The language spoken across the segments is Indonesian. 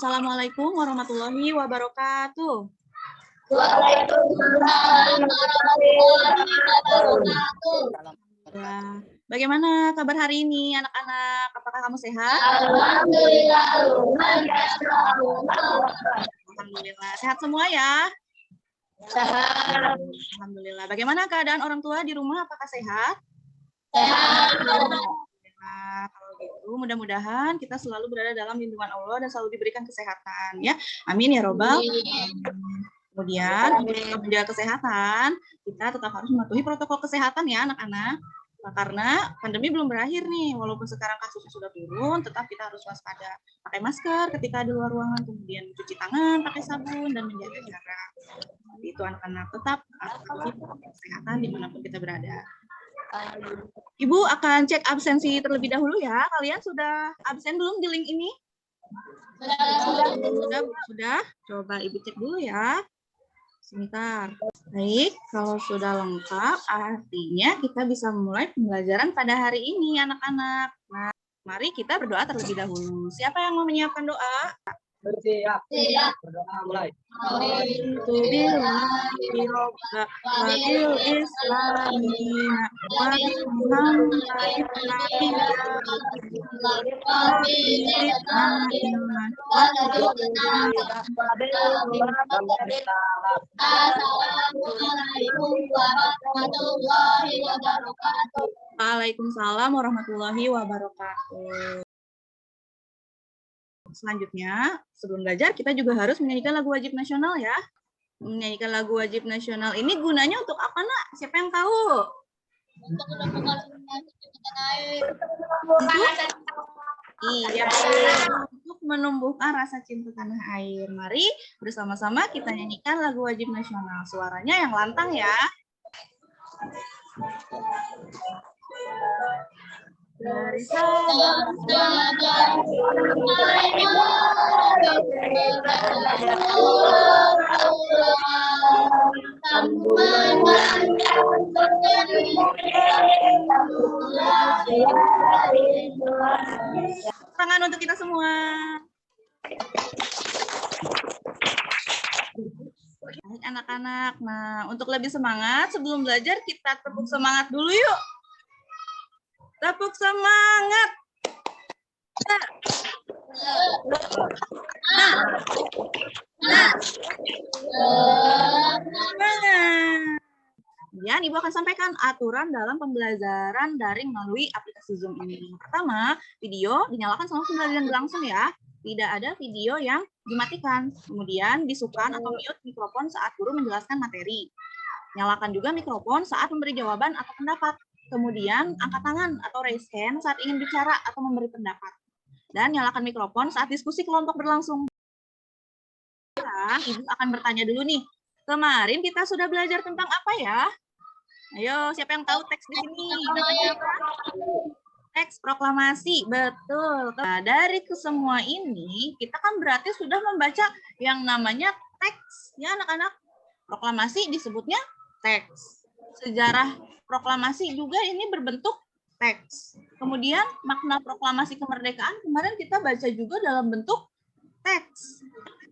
Assalamualaikum warahmatullahi wabarakatuh. Waalaikumsalam warahmatullahi wabarakatuh. Bagaimana kabar hari ini anak-anak? Apakah kamu sehat? Alhamdulillah. Alhamdulillah. Sehat semua ya? Sehat. Alhamdulillah. Bagaimana keadaan orang tua di rumah? Apakah sehat? Sehat. Nah, kalau gitu mudah-mudahan kita selalu berada dalam lindungan Allah dan selalu diberikan kesehatan ya. Amin ya robbal. Kemudian untuk menjaga kesehatan, kita tetap harus mematuhi protokol kesehatan ya anak-anak. Nah, karena pandemi belum berakhir nih, walaupun sekarang kasusnya sudah turun, tetap kita harus waspada. Pakai masker ketika di luar ruangan, kemudian cuci tangan pakai sabun dan menjaga jarak. Jadi itu anak-anak tetap patuhi protokol kesehatan dimanapun kita berada. Ibu akan cek absensi terlebih dahulu ya. Kalian sudah absen belum di link ini? Sudah. Coba Ibu cek dulu ya. Sebentar. Baik, kalau sudah lengkap, artinya kita bisa memulai pembelajaran pada hari ini, anak-anak. Nah, mari kita berdoa terlebih dahulu. Siapa yang mau menyiapkan doa? Bersiap. Siap. Berdoa mulai. Assalamualaikum warahmatullahi wabarakatuh. Waalaikumsalam warahmatullahi wabarakatuh. Selanjutnya, sebelum belajar kita juga harus menyanyikan lagu wajib nasional ya. Menyanyikan lagu wajib nasional ini gunanya untuk apa, Nak? Siapa yang tahu? Iya, untuk menumbuhkan rasa cinta tanah air. Mari bersama-sama kita nyanyikan lagu wajib nasional. Suaranya yang lantang ya. Dari tangan untuk kita semua. Baik anak-anak. Nah, untuk lebih semangat sebelum belajar kita tepuk semangat dulu yuk. Tepuk semangat. Kemudian Ibu akan sampaikan aturan dalam pembelajaran daring melalui aplikasi Zoom ini. Pertama, video dinyalakan selama pembelajaran berlangsung ya. Tidak ada video yang dimatikan. Kemudian bisukan atau mute mikrofon saat guru menjelaskan materi. Nyalakan juga mikrofon saat memberi jawaban atau pendapat. Kemudian angkat tangan atau raise hand saat ingin bicara atau memberi pendapat. Dan nyalakan mikrofon saat diskusi kelompok berlangsung. Sekarang Ibu akan bertanya dulu nih. Kemarin kita sudah belajar tentang apa ya? Ayo, siapa yang tahu teks di sini? Teks proklamasi, betul. Nah, dari kesemua ini, kita kan berarti sudah membaca yang namanya teks. Ya anak-anak, proklamasi disebutnya teks. Sejarah proklamasi juga ini berbentuk teks. Kemudian makna proklamasi kemerdekaan kemarin kita baca juga dalam bentuk teks.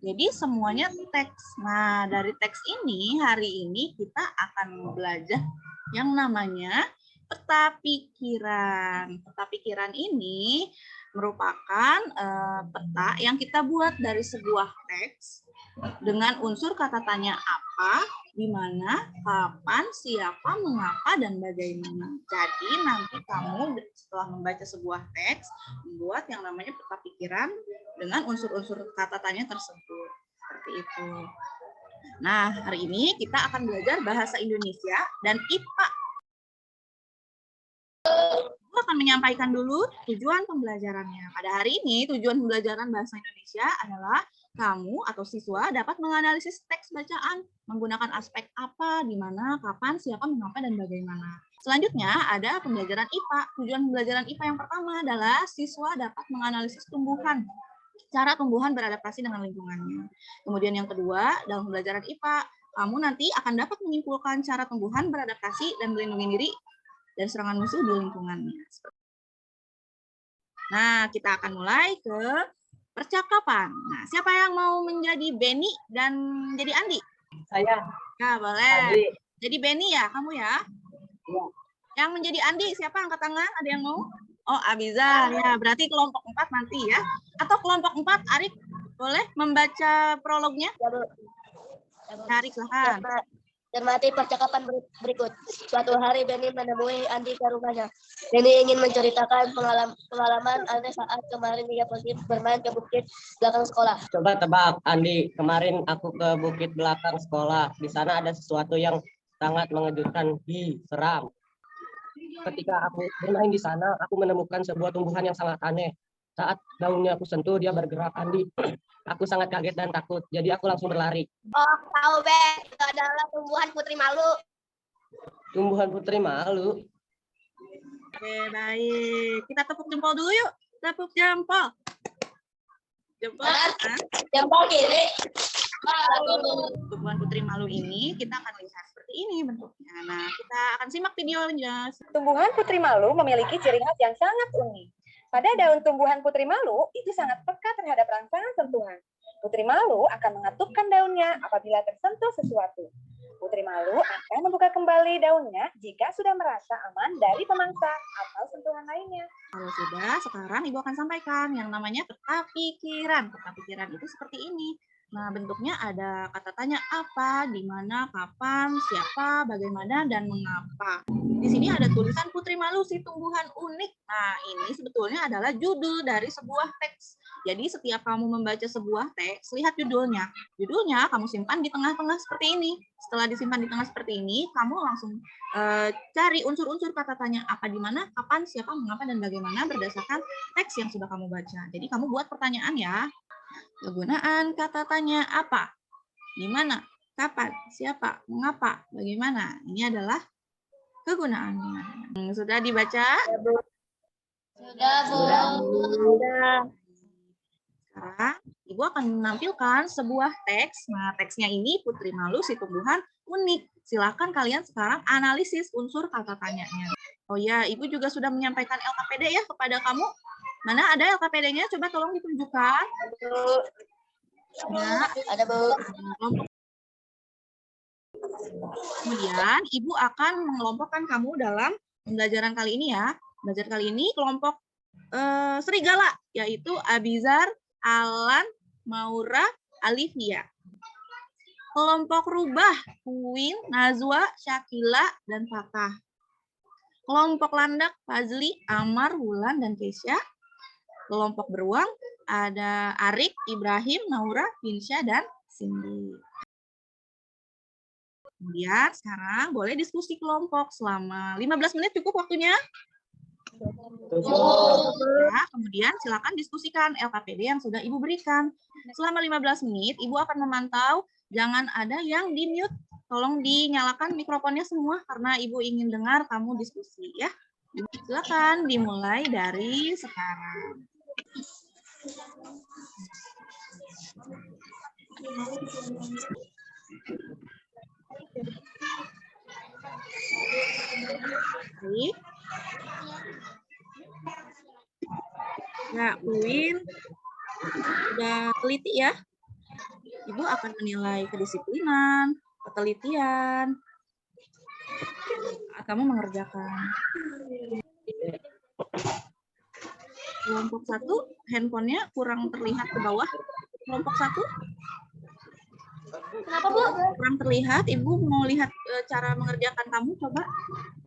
Jadi semuanya teks. Nah, dari teks ini hari ini kita akan belajar yang namanya peta pikiran. Peta pikiran ini merupakan peta yang kita buat dari sebuah teks dengan unsur kata tanya apa, di mana, kapan, siapa, mengapa, dan bagaimana. Jadi nanti kamu setelah membaca sebuah teks, membuat yang namanya peta pikiran dengan unsur-unsur kata tanya tersebut. Seperti itu. Nah, hari ini kita akan belajar bahasa Indonesia dan IPA. Aku akan menyampaikan dulu tujuan pembelajarannya. Pada hari ini, tujuan pembelajaran bahasa Indonesia adalah kamu atau siswa dapat menganalisis teks bacaan menggunakan aspek apa, di mana, kapan, siapa, mengapa, dan bagaimana. Selanjutnya ada pembelajaran IPA. Tujuan pembelajaran IPA yang pertama adalah siswa dapat menganalisis tumbuhan, cara tumbuhan beradaptasi dengan lingkungannya. Kemudian yang kedua, dalam pembelajaran IPA, kamu nanti akan dapat menyimpulkan cara tumbuhan beradaptasi dan melindungi diri dan serangan musuh di lingkungannya. Nah, kita akan mulai ke percakapan. Nah, siapa yang mau menjadi Benny dan menjadi Andi? Saya. Ya, boleh. Andi. Jadi Benny ya, kamu ya? Iya. Yang menjadi Andi, siapa angkat tangan? Ada yang mau? Oh, Abizar. Ya, berarti kelompok 4 nanti ya. Atau kelompok 4, Arik, boleh membaca prolognya? Ya, Bu. Arik, silahkan. Cermati percakapan berikut. Suatu hari Benny menemui Andi ke rumahnya. Benny ingin menceritakan pengalaman aneh saat kemarin dia pergi bermain ke bukit belakang sekolah. Coba tebak, Andi. Kemarin aku ke bukit belakang sekolah. Di sana ada sesuatu yang sangat mengejutkan. Seram. Ketika aku bermain di sana, aku menemukan sebuah tumbuhan yang sangat aneh. Saat daunnya aku sentuh, dia bergerak, Andi. Aku sangat kaget dan takut, jadi aku langsung berlari. Oh, tahu Ben, itu adalah tumbuhan putri malu. Tumbuhan putri malu. Oke, baik. Kita tepuk jempol dulu yuk. Tepuk jempol. Jempol. Nah, Jempol kiri. tumbuhan putri malu ini kita akan lihat seperti ini bentuknya. Nah, kita akan simak videonya. Tumbuhan putri malu memiliki ciri khas yang sangat unik. Pada daun tumbuhan putri malu itu sangat peka terhadap rangsangan sentuhan. Putri malu akan mengetukkan daunnya apabila tersentuh sesuatu. Putri malu akan membuka kembali daunnya jika sudah merasa aman dari pemangsa atau sentuhan lainnya. Kalau sudah, sekarang Ibu akan sampaikan yang namanya peta pikiran. Peta pikiran itu seperti ini. Nah, bentuknya ada kata tanya apa, di mana, kapan, siapa, bagaimana, dan mengapa. Di sini ada tulisan Putri Malu si tumbuhan unik. Nah, ini sebetulnya adalah judul dari sebuah teks. Jadi setiap kamu membaca sebuah teks, lihat judulnya. Judulnya kamu simpan di tengah-tengah seperti ini. Setelah disimpan di tengah seperti ini, kamu langsung cari unsur-unsur kata tanya apa, di mana, kapan, siapa, mengapa, dan bagaimana berdasarkan teks yang sudah kamu baca. Jadi kamu buat pertanyaan ya. Kegunaan kata tanya apa, di mana, kapan, siapa, mengapa, bagaimana. Ini adalah kegunaannya. Sudah dibaca? Sudah, Bu. Sudah. Sekarang Ibu akan menampilkan sebuah teks. Nah, teksnya ini Putri Malu si tumbuhan unik. Silakan kalian sekarang analisis unsur kata tanyanya. Oh ya, Ibu juga sudah menyampaikan LKPD ya kepada kamu. Mana ada LKPD-nya? Coba tolong ditunjukkan. Ya, Ada, Bu. kemudian Ibu akan mengelompokkan kamu dalam pembelajaran kali ini ya. Belajar kali ini kelompok serigala, yaitu Abizar, Alan, Maura, Alivia. Kelompok rubah, Queen, Nazwa, Syakila, dan Fatah. Kelompok landak, Fazli, Amar, Wulan, dan Kesya. Kelompok beruang, ada Arik, Ibrahim, Naura, Finsya, dan Cindy. Kemudian sekarang boleh diskusi kelompok selama 15 menit cukup waktunya? Ya, kemudian silakan diskusikan LKPD yang sudah Ibu berikan. Selama 15 menit, Ibu akan memantau, jangan ada yang di-mute. Tolong dinyalakan mikrofonnya semua karena Ibu ingin dengar kamu diskusi ya. Silakan dimulai dari sekarang. Baik. Ya, Uin sudah teliti ya. Ibu akan menilai kedisiplinan, ketelitian, kamu mengerjakan. Kelompok 1, handphonenya kurang terlihat ke bawah. Kelompok 1. Kenapa, Bu? Kurang terlihat. Ibu mau lihat cara mengerjakan kamu, coba.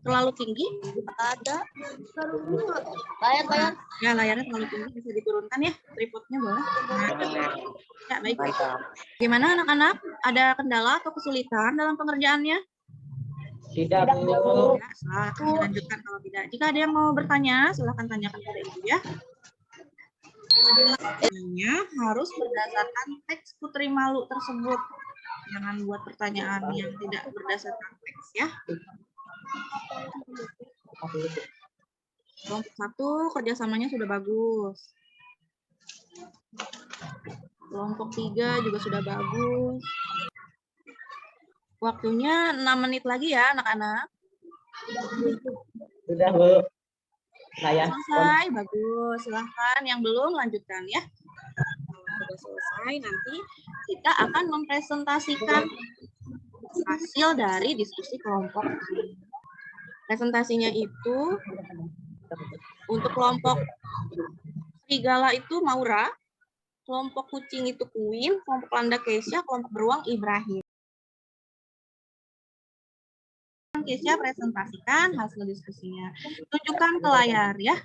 Terlalu tinggi? Ada. Bayar. Ya, layarnya terlalu tinggi, bisa diturunkan ya. Tripodnya boleh. Nah, ya, baik. Gimana anak-anak? Ada kendala atau kesulitan dalam pengerjaannya? Tidak, Bu. Ya, silakan dilanjutkan kalau tidak. Jika ada yang mau bertanya, silakan tanyakan pada Ibu ya. Ini harus berdasarkan teks Putri Malu tersebut. Jangan buat pertanyaan yang tidak berdasarkan teks ya. Kelompok 1 kerjasamanya sudah bagus. Kelompok 3 juga sudah bagus. Waktunya 6 menit lagi ya anak-anak. Sudah, Bu. Saya Selesai, bagus. Silahkan yang belum lanjutkan ya. sudah selesai, nanti kita akan mempresentasikan hasil dari diskusi kelompok. Presentasinya itu untuk kelompok serigala itu Maura, kelompok kucing itu Queen, kelompok landa Kesya, kelompok beruang Ibrahim. Kesya presentasikan hasil diskusinya. Tunjukkan ke layar ya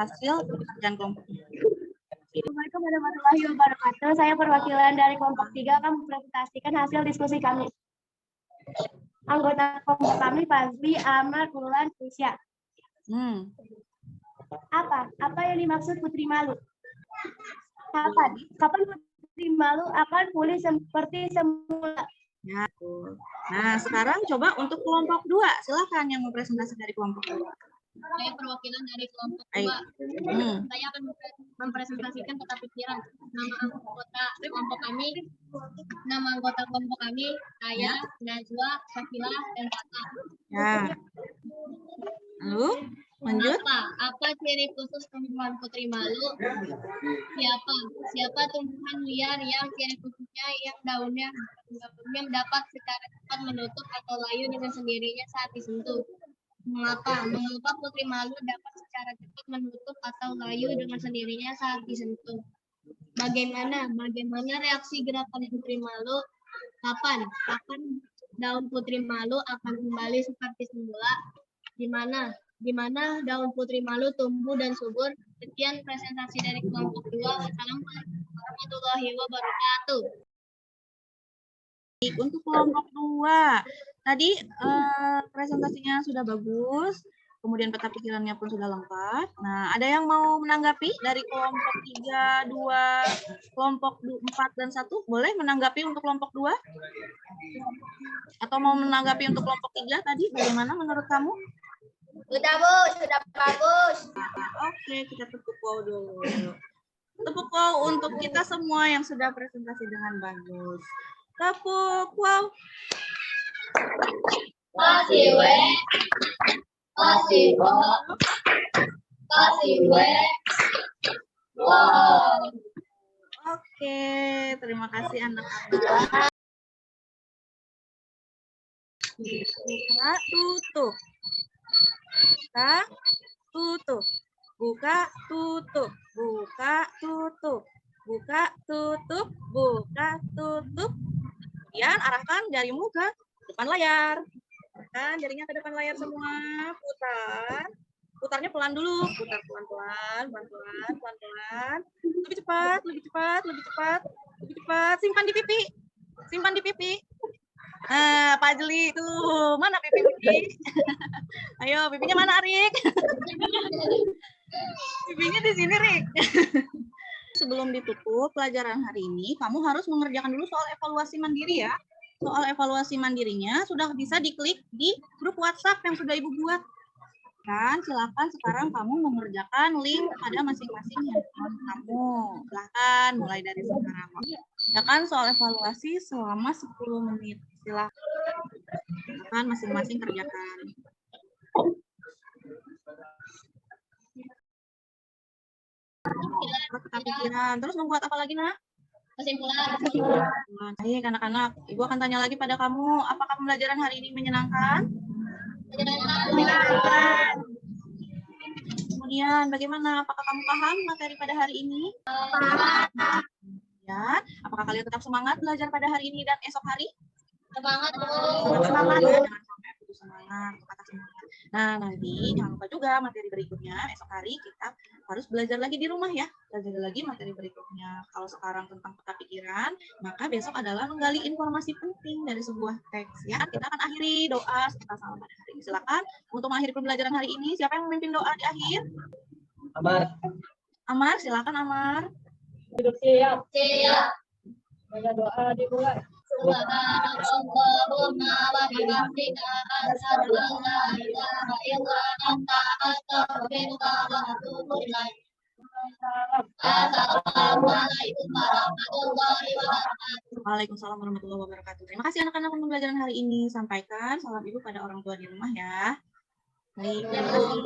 hasil pekerjaan kelompok. Assalamualaikum warahmatullahi wabarakatuh. Saya perwakilan dari kelompok 3 akan mempresentasikan hasil diskusi kami. Anggota kelompok kami Fazli, Amar, Bulan, Kesya. Apa yang dimaksud putri malu? Kapan putri malu akan pulih seperti semula? Ya, nah, sekarang coba untuk kelompok 2. Silakan yang mau presentasi dari kelompok 2. Saya perwakilan dari kelompok 2. Saya akan mempresentasikan peta pikiran. Nama anggota kelompok kami, saya, Najwa, Syakila, dan Tata. Ya. Lalu, lanjut. Apa ciri khusus tumbuhan putri malu? Siapa tumbuhan liar yang ciri khususnya yang daunnya dapat secara cepat menutup atau layu dengan sendirinya saat disentuh? Mengapa putri malu dapat secara cepat menutup atau layu dengan sendirinya saat disentuh? Bagaimana reaksi gerakan putri malu? Kapan daun putri malu akan kembali seperti semula? Di mana daun putri malu tumbuh dan subur? Sekian presentasi dari kelompok 2. Wassalamualaikum warahmatullahi wabarakatuh. Untuk kelompok 2, tadi presentasinya sudah bagus, kemudian peta pikirannya pun sudah lengkap. Nah, ada yang mau menanggapi dari kelompok 3, 2, kelompok 4, dan 1? Boleh menanggapi untuk kelompok 2? Atau mau menanggapi untuk kelompok 3 tadi? Bagaimana menurut kamu? Sudah, Bu. Sudah bagus. Oke, kita tepuk wow dulu. Tepuk wow untuk kita semua yang sudah presentasi dengan bagus. Tepuk wow. Kasih we. Kasih wow. Kasih we. Wow. Oke, terima kasih anak-anak. Buka, tutup. Buka, tutup. Buka, tutup. Buka, tutup. Buka, tutup. Buka, tutup. Kemudian arahkan jarimu ke depan layar. Arahkan jarinya ke depan layar semua. Putar. Putarnya pelan dulu. Putar pelan-pelan, pelan-pelan, pelan-pelan. Lebih cepat, lebih cepat, lebih cepat, lebih cepat. Simpan di pipi. Simpan di pipi. Nah, Pak Jeli itu mana pipi? Ayo, pipinya mana, Arik? Pipinya di sini, Rik. Sebelum ditutup pelajaran hari ini, kamu harus mengerjakan dulu soal evaluasi mandiri ya. Soal evaluasi mandirinya sudah bisa diklik di grup WhatsApp yang sudah Ibu buat. Dan silakan sekarang kamu mengerjakan link pada masing-masing handphone kamu. Silahkan mulai dari sekarang. Ya kan soal evaluasi selama 10 menit. Silakan masing-masing kerjakan. Peta pikiran. Terus membuat apa lagi, Nak? Kesimpulan. Baik, anak-anak. Ibu akan tanya lagi pada kamu, apakah pembelajaran hari ini menyenangkan? Menyenangkan. Kemudian, bagaimana? Apakah kamu paham materi pada hari ini? Paham. Ya, apakah kalian tetap semangat belajar pada hari ini dan esok hari? Semangat, Bu. Semangat. Jangan sampai putus semangat, kata semangat. Nah, nanti jangan lupa juga materi berikutnya. Esok hari kita harus belajar lagi di rumah ya. Belajar lagi materi berikutnya. Kalau sekarang tentang peta pikiran, maka besok adalah menggali informasi penting dari sebuah teks. Ya, kita akan akhiri doa serta salam pada hari ini. Silakan untuk mengakhiri pembelajaran hari ini. Siapa yang memimpin doa di akhir? Amar. Amar, silakan Amar. Duduk siap. Siap. Baca doa dimulai. Subhanallahumma wa bihamdika asyhadu an la ilaha illa anta astaghfiruka wa atubu ilaik. Assalamualaikum warahmatullahi wabarakatuh. Waalaikumsalam warahmatullahi wabarakatuh. Terima kasih anak-anak untuk pembelajaran hari ini. Sampaikan salam ibu pada orang tua di rumah ya. Baik, terima kasih.